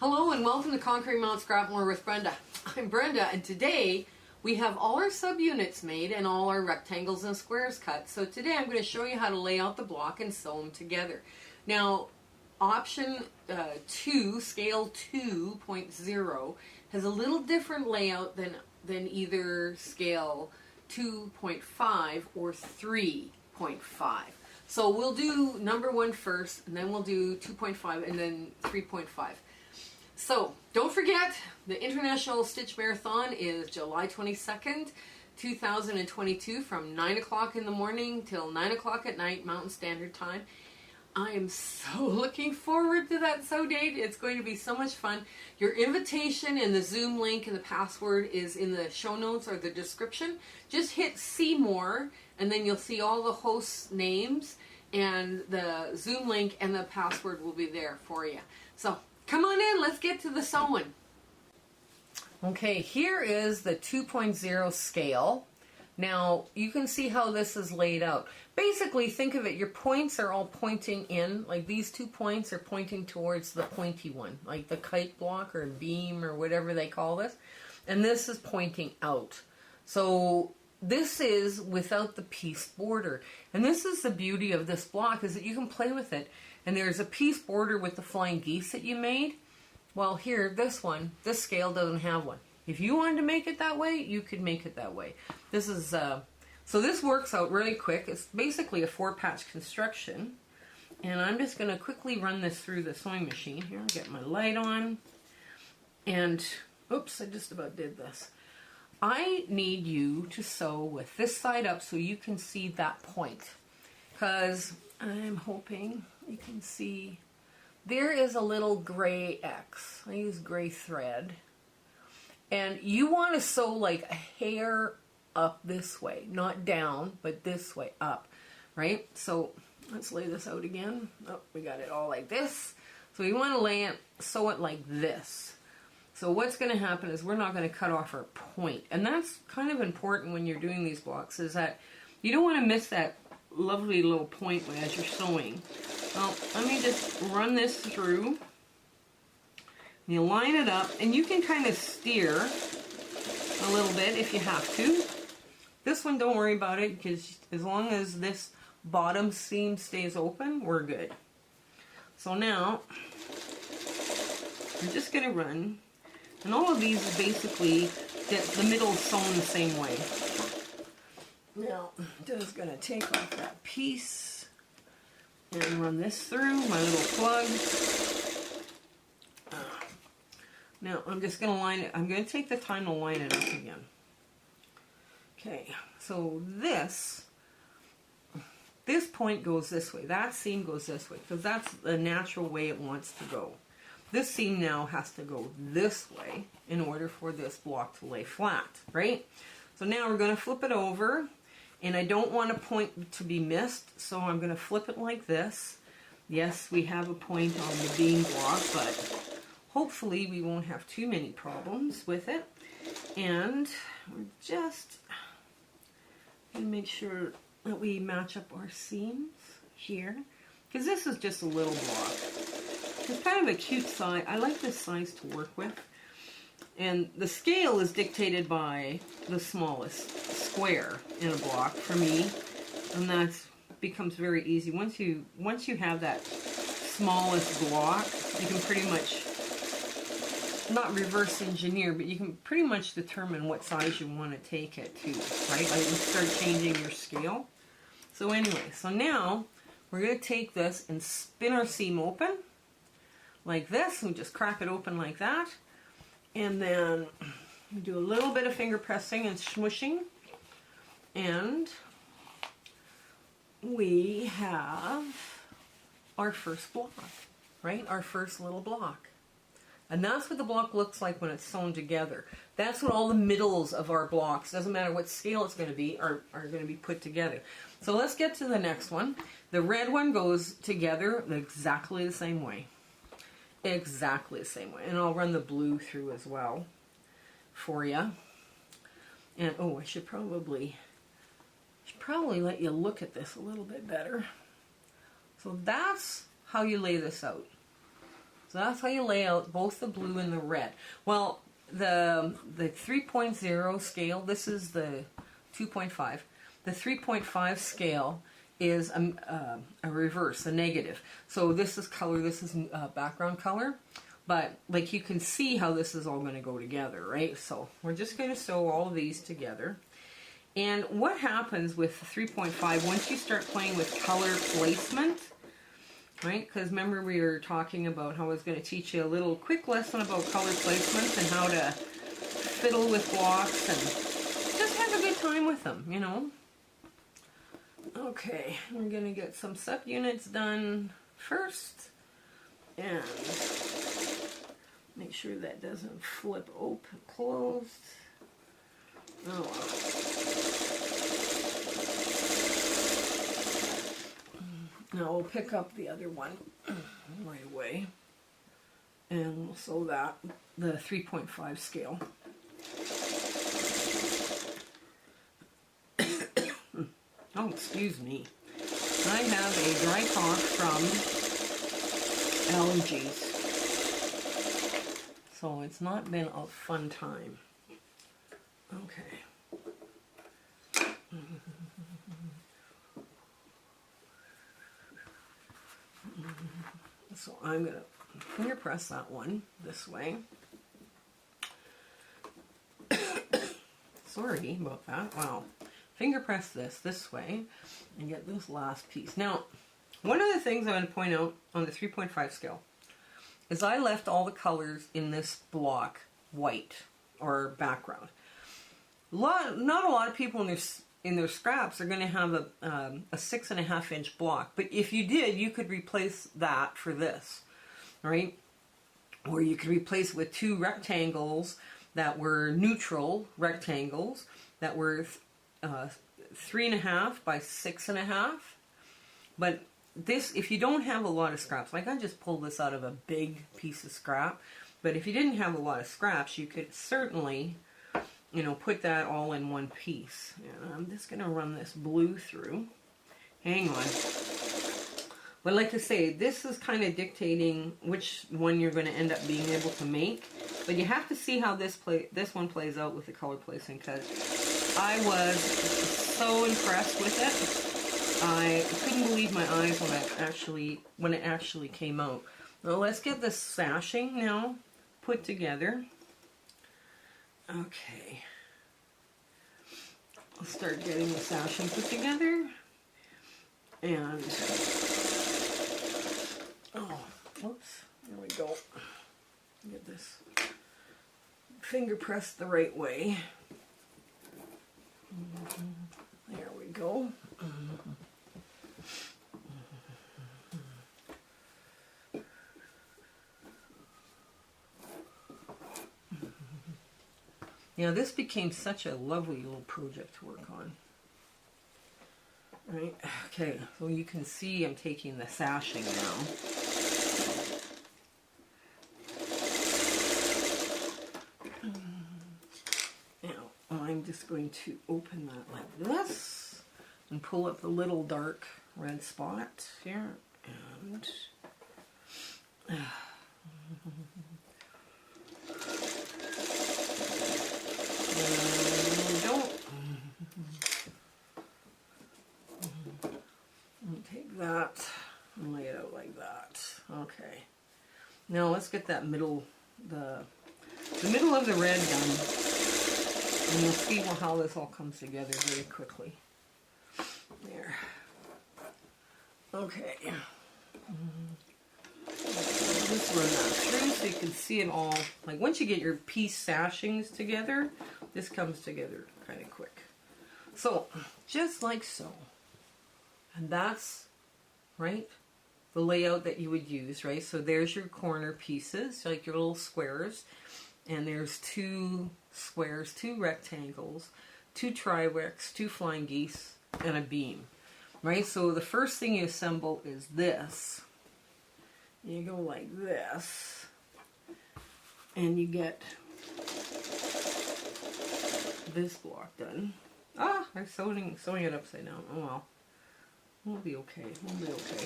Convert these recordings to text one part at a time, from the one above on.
Hello and welcome to Conquering Mount Scrapmore with Brenda. I'm Brenda, and today we have all our subunits made and all our rectangles and squares cut. So today I'm going to show you how to lay out the block and sew them together. Now option 2, scale 2.0 has a little different layout than either scale 2.5 or 3.5. So we'll do number 1 first, and then we'll do 2.5 and then 3.5. So don't forget, the International Stitch Marathon is July 22nd, 2022 from 9 o'clock in the morning till 9 o'clock at night, Mountain Standard Time. I am so looking forward to that sew date. It's going to be so much fun. Your invitation and the Zoom link and the password is in the show notes or the description. Just hit see more and then you'll see all the hosts' names, and the Zoom link and the password will be there for you. So come on in, let's get to the sewing. Okay, here is the 2.0 scale. Now, you can see how this is laid out. Basically, think of it, your points are all pointing in, like these 2 points are pointing towards the pointy one, like the kite block or beam or whatever they call this. And this is pointing out. So this is without the piece border. And this is the beauty of this block, is that you can play with it. And there's a piece border with the flying geese that you made. Well, here, this scale doesn't have one. If you wanted to make it that way, you could make it that way. This is, so this works out really quick. It's basically a 4-patch construction. And I'm just going to quickly run this through the sewing machine. Here, I'll get my light on. And, oops, I just about did this. I need you to sew with this side up so you can see that point. Because I'm hoping you can see there is a little gray X. I use gray thread. And you want to sew like a hair up this way, not down, but this way up, right? So let's lay this out again. Oh, we got it all like this. So you want to sew it like this. So what's going to happen is we're not going to cut off our point. And that's kind of important when you're doing these blocks, is that you don't want to miss that lovely little point as you're sewing. Well, let me just run this through. You line it up, and you can kind of steer a little bit if you have to. This one, don't worry about it, because as long as this bottom seam stays open, we're good. So now, I'm just going to run, and all of these is basically the middle is sewn the same way. Now, I'm just going to take off that piece and run this through my little plug. Now, I'm just going to line it. I'm going to take the time to line it up again. Okay, so this point goes this way. That seam goes this way, because that's the natural way it wants to go. This seam now has to go this way in order for this block to lay flat, right? So now we're going to flip it over, and I don't want a point to be missed, so I'm going to flip it like this. Yes, we have a point on the beam block, but hopefully we won't have too many problems with it. And we're just going to make sure that we match up our seams here, because this is just a little block. It's kind of a cute size. I like this size to work with. And the scale is dictated by the smallest square in a block for me, and that becomes very easy. Once you have that smallest block, you can pretty much not reverse engineer, but you can pretty much determine what size you want to take it to, right? Like, you start changing your scale. So anyway, so now we're going to take this and spin our seam open like this, and just crack it open like that. And then we do a little bit of finger pressing and smushing, and we have our first block, right? Our first little block. And that's what the block looks like when it's sewn together. That's what all the middles of our blocks, doesn't matter what scale it's going to be, are going to be put together. So let's get to the next one. The red one goes together exactly the same way. Exactly the same way. And I'll run the blue through as well for you. And oh, I should probably let you look at this a little bit better. So that's how you lay this out. So that's how you lay out both the blue and the red. Well, the 3.0 scale, this is the 2.5. The 3.5 scale is a reverse, a negative. So this is color, this is background color. But like you can see how this is all going to go together, right? So we're just going to sew all of these together. And what happens with the 3.5, once you start playing with color placement, right? Because remember we were talking about how I was going to teach you a little quick lesson about color placement and how to fiddle with blocks and just have a good time with them, you know? Okay, we're going to get some subunits done first. And make sure that doesn't flip open, closed. Oh well. Now we'll pick up the other one right away. And we'll sew that, the 3.5 scale. Oh, excuse me. I have a dry cough from allergies. So it's not been a fun time. Okay. So I'm going to finger press that one this way. Sorry about that. Wow. Finger press this way and get this last piece. Now, one of the things I want to point out on the 3.5 scale is I left all the colors in this block white or background. Not a lot of people in their scraps are going to have a 6.5 inch block, but if you did, you could replace that for this, right? Or you could replace it with two rectangles that were neutral rectangles that were 3.5 by 6.5. But this, if you don't have a lot of scraps, like I just pulled this out of a big piece of scrap, but if you didn't have a lot of scraps, you could certainly, you know, put that all in one piece. And I'm just going to run this blue through. Hang on. But like I say, this is kind of dictating which one you're going to end up being able to make. But you have to see how this one plays out with the color placing, because I was so impressed with it. I couldn't believe my eyes when it actually came out. Well, let's get the sashing now put together. Okay. I'll start getting the sashing put together. And oh, whoops. There we go. Get this finger pressed the right way. There we go. Now this became such a lovely little project to work on. Right? Okay, so you can see I'm taking the sashing now. Now I'm just going to open that like this and pull up the little dark red spot here and take that and lay it out like that. Okay. Now let's get that middle, the middle of the red done, and you'll see how this all comes together very quickly. There. Okay. Just run that through so you can see it all. Like once you get your piece sashings together, this comes together kind of quick. So, just like so. And that's, right, the layout that you would use, right? So there's your corner pieces, like your little squares. And there's two squares, two rectangles, two tri-rects, two flying geese, and a beam, right? So the first thing you assemble is this. You go like this, and you get this block done. Ah, I'm sewing it upside down. Oh well. We'll be okay. We'll be okay.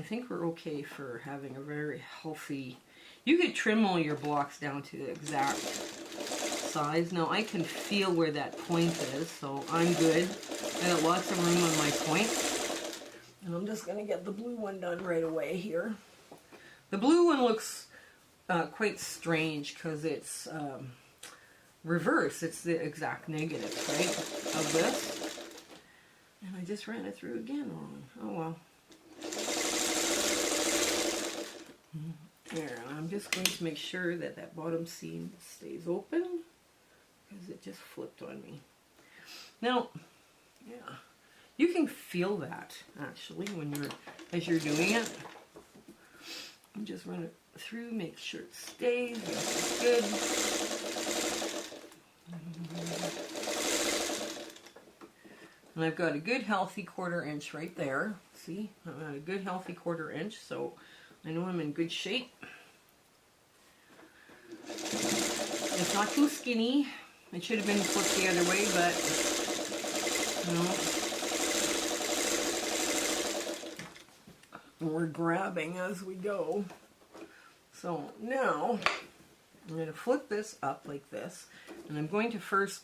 think we're okay for having a very healthy... You could trim all your blocks down to the exact size. Now I can feel where that point is, so I'm good. I got lots of room on my point. And I'm just going to get the blue one done right away here. The blue one looks quite strange because it's reverse. It's the exact negative, right, of this. And I just ran it through again wrong. Oh well. There, and I'm just going to make sure that that bottom seam stays open because it just flipped on me. Now, yeah, you can feel that actually when as you're doing it. And just run it through, make sure it stays. That's good. And I've got a good healthy 1/4 inch right there. See, I've got a good healthy 1/4 inch, so I know I'm in good shape. It's not too skinny. It should have been flipped the other way, but no. We're grabbing as we go. So now I'm going to flip this up like this, and I'm going to first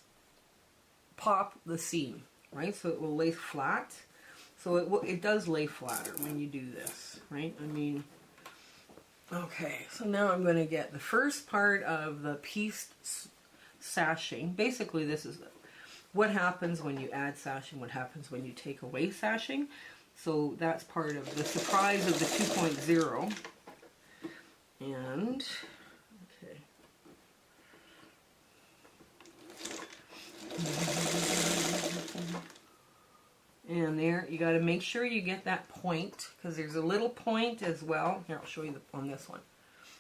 pop the seam, right? So it will lay flat. So it does lay flatter when you do this, right? I mean, okay, so now I'm going to get the first part of the pieced sashing. Basically, this is what happens when you add sashing, what happens when you take away sashing. So that's part of the surprise of the 2.0. And, okay. And there, you got to make sure you get that point, because there's a little point as well. Here, I'll show you on this one.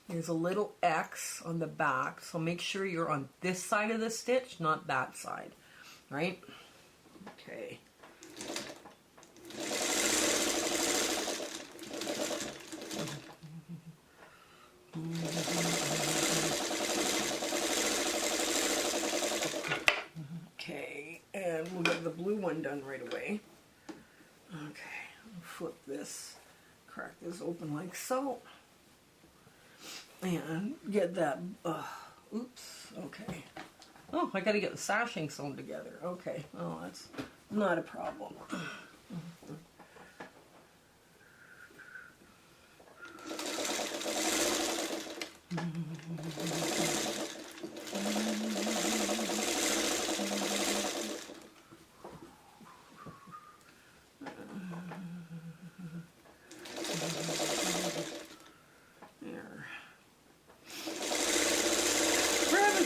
There's a little X on the back, so make sure you're on this side of the stitch, not that side, right? Okay. Okay, and we'll get the blue one done right away. Okay, I'll flip this, crack this open like so, and get that, oops, okay. Oh, I gotta get the sashing sewn together. Okay, oh, that's not a problem.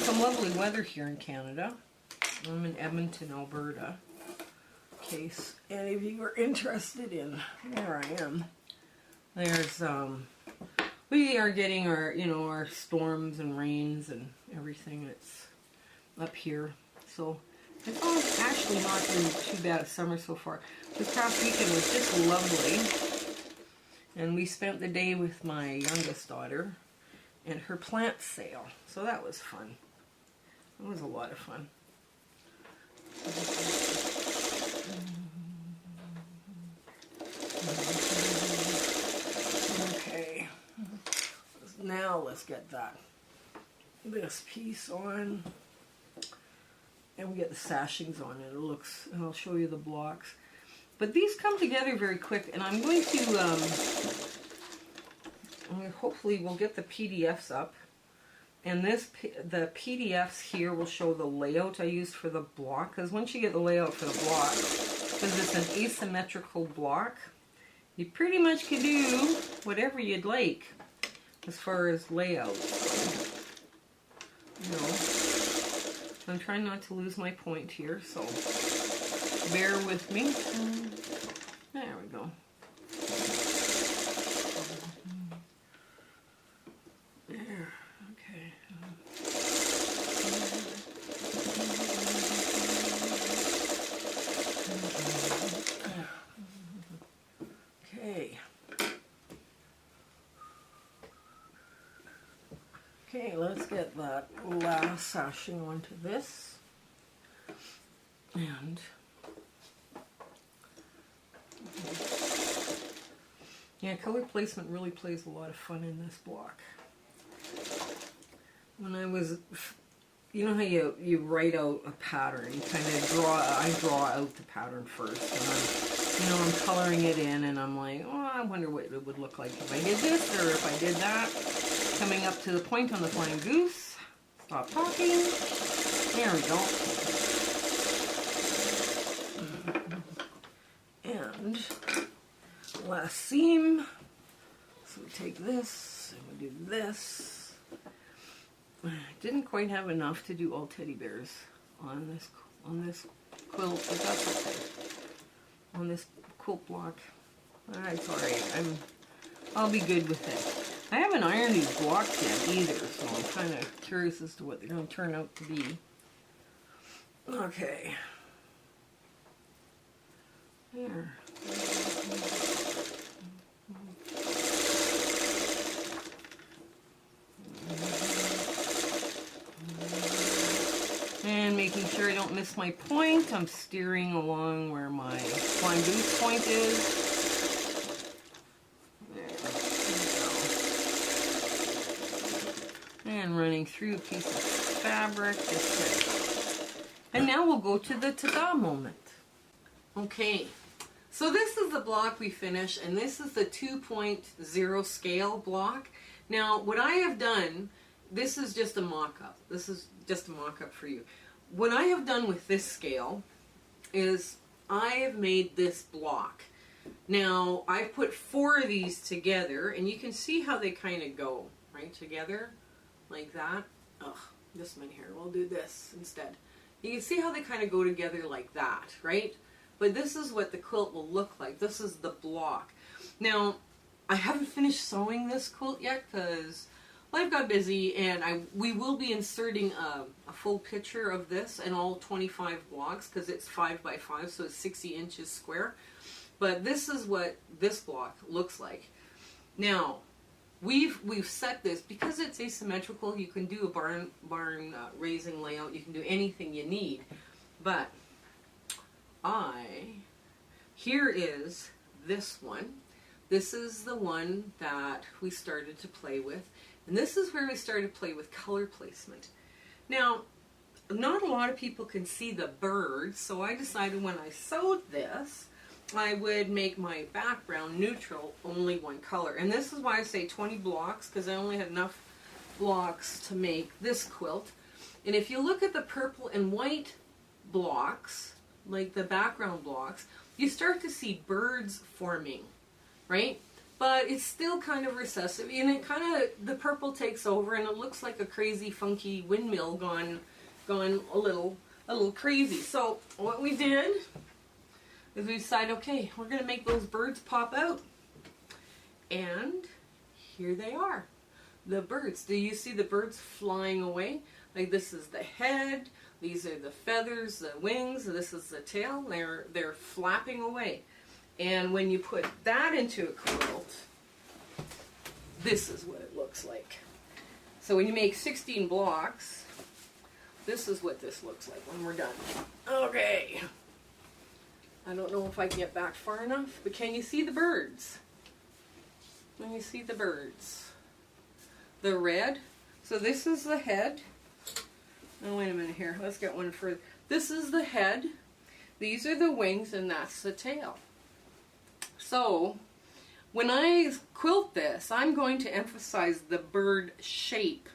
Some lovely weather here in Canada. I'm in Edmonton, Alberta. In case any of you are interested in where I am. There's we are getting our our storms and rains and everything that's up here. So it's actually not been too bad a summer so far. This past weekend was just lovely. And we spent the day with my youngest daughter and her plant sale. So that was fun. It was a lot of fun. Okay. Now let's get this piece on. And we get the sashings on it. It looks, and I'll show you the blocks. But these come together very quick, and I'm going to, hopefully we'll get the PDFs up. And the PDFs here will show the layout I used for the block. Because once you get the layout for the block, because it's an asymmetrical block, you pretty much can do whatever you'd like as far as layout. I'm trying not to lose my point here, so bear with me. There we go. There. Okay. Okay. Okay, let's get that last sashing onto this. And Yeah, color placement really plays a lot of fun in this block. When I was, you know how you write out a pattern, you kind of I draw out the pattern first, and I'm coloring it in, and I'm like, oh, I wonder what it would look like if I did this, or if I did that. Coming up to the point on the flying goose. Stop talking. There we go. And last seam. So we take this and we do this. Didn't quite have enough to do all teddy bears on this quilt, but that's okay. On this quilt block. It's alright. I'll be good with it. I haven't ironed these blocks yet either, so I'm kind of curious as to what they're going to turn out to be. Okay. There. And making sure I don't miss my point, I'm steering along where my flying goose point is. And running through a piece of fabric this way. And now we'll go to the ta-da moment. Okay, so this is the block we finished, and this is the 2.0 scale block. Now, what I have done, this is just a mock-up. This is just a mock-up for you. What I have done with this scale is I have made this block. Now, I put 4 of these together, and you can see how they kind of go, right, together. Like that. Ugh, this one here. We'll do this instead. You can see how they kind of go together like that, right? But this is what the quilt will look like. This is the block. Now, I haven't finished sewing this quilt yet because life got busy, and we will be inserting a full picture of this in all 25 blocks because it's 5 by 5, so it's 60 inches square. But this is what this block looks like. Now, we've set this because it's asymmetrical. You can do a barn raising layout. You can do anything you need. But here is this one. This is the one that we started to play with. And this is where we started to play with color placement. Now, not a lot of people can see the birds, so I decided when I sewed this, I would make my background neutral, only one color. And this is why I say 20 blocks, because I only had enough blocks to make this quilt. And if you look at the purple and white blocks, like the background blocks, you start to see birds forming, right? But it's still kind of recessive, and it kind of, the purple takes over, and it looks like a crazy, funky windmill gone a little crazy. So what we did is we decided, okay, we're going to make those birds pop out. And here they are, the birds. Do you see the birds flying away? Like, this is the head, these are the feathers, the wings, this is the tail. They're flapping away. And when you put that into a quilt, this is what it looks like. So when you make 16 blocks, this is what this looks like when we're done. Okay. I don't know if I can get back far enough, but can you see the birds? Can you see the birds? The red. So this is the head. Oh, wait a minute here. Let's get one further. This is the head. These are the wings, and that's the tail. So when I quilt this, I'm going to emphasize the bird shape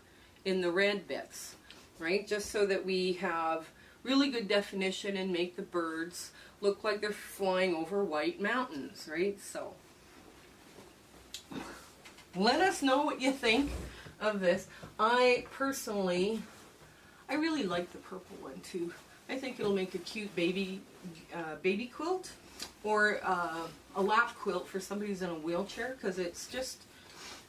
in the red bits, right? Just so that we have really good definition and make the birds look like they're flying over white mountains, right? So let us know what you think of this. I really like the purple one too. I think it'll make a cute baby quilt, or a lap quilt for somebody who's in a wheelchair, because it's just,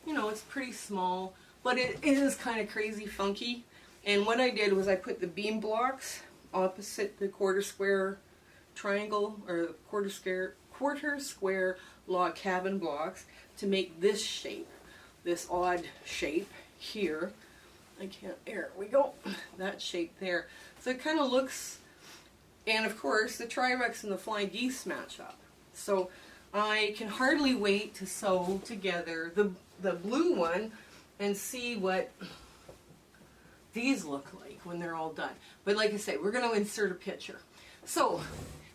you know, it's pretty small, but it is kind of crazy funky. And what I did was I put the beam blocks opposite the quarter square triangle, or quarter square log cabin blocks, to make this shape, this odd shape here. There we go, that shape there. So it kind of looks, and of course the Tri-Rex and the flying geese match up. So I can hardly wait to sew together the blue one and see what these look like when they're all done. But like I say, we're going to insert a picture. So,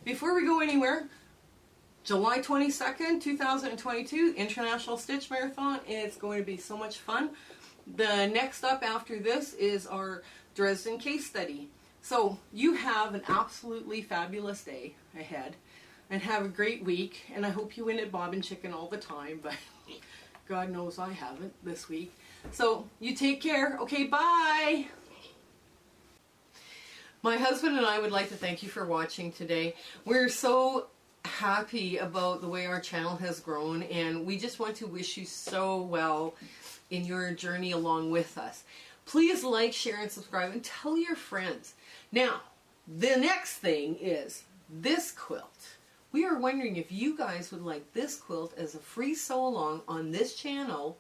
before we go anywhere, July 22nd, 2022, International Stitch Marathon. It's going to be so much fun. The next up after this is our Dresden case study. So, you have an absolutely fabulous day ahead. And have a great week. And I hope you win at Bob and Chicken all the time. But God knows I haven't this week. So, you take care. Okay, bye! My husband and I would like to thank you for watching today. We're so happy about the way our channel has grown, and we just want to wish you so well in your journey along with us. Please like, share, and subscribe, and tell your friends. Now, the next thing is this quilt. We are wondering if you guys would like this quilt as a free sew along on this channel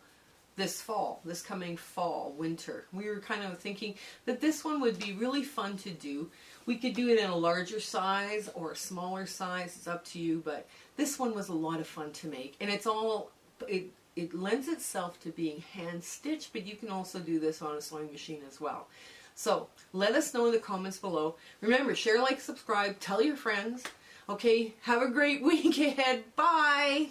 this fall, this coming fall, winter. We were kind of thinking that this one would be really fun to do. We could do it in a larger size or a smaller size, it's up to you, but this one was a lot of fun to make. And it lends itself to being hand stitched, but you can also do this on a sewing machine as well. So let us know in the comments below. Remember, share, like, subscribe, tell your friends. Okay, have a great week ahead. Bye!